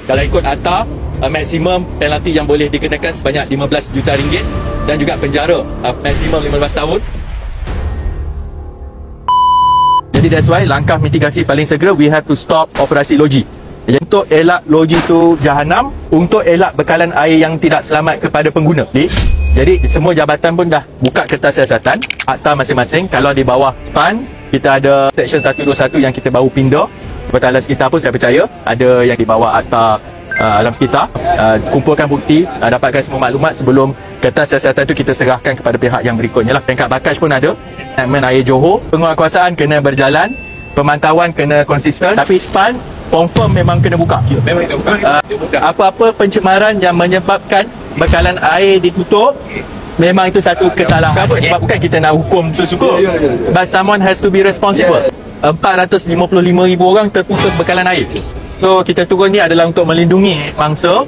Kalau ikut ATA, maksimum penalti yang boleh dikenakan sebanyak 15 juta ringgit dan juga penjara maksimum 15 tahun. Jadi that's why langkah mitigasi paling segera, we have to stop operasi loji. Untuk elak loji tu jahanam, untuk elak bekalan air yang tidak selamat kepada pengguna. Jadi semua jabatan pun dah buka kertas siasatan ATA masing-masing. Kalau di bawah SPAN, kita ada Seksyen 121 yang kita baru pindah. Betul alam sekitar pun saya percaya ada yang di bawah ATA alam sekitar. Kumpulkan bukti, dapatkan semua maklumat sebelum kertas siasatan tu kita serahkan kepada pihak yang berikutnya lah. Peringkat Bakaj pun ada. Management Air Johor, penguatkuasaan kena berjalan, pemantauan kena konsisten, tapi SPAN confirm memang kena buka. Memang kena buka. Apa-apa pencemaran yang menyebabkan bekalan air ditutup, memang itu satu kesalahan. Sebab bukan kita nak hukum suka-suka, but someone has to be responsible. 455,000 orang terputus bekalan air. So kita turun ni adalah untuk melindungi mangsa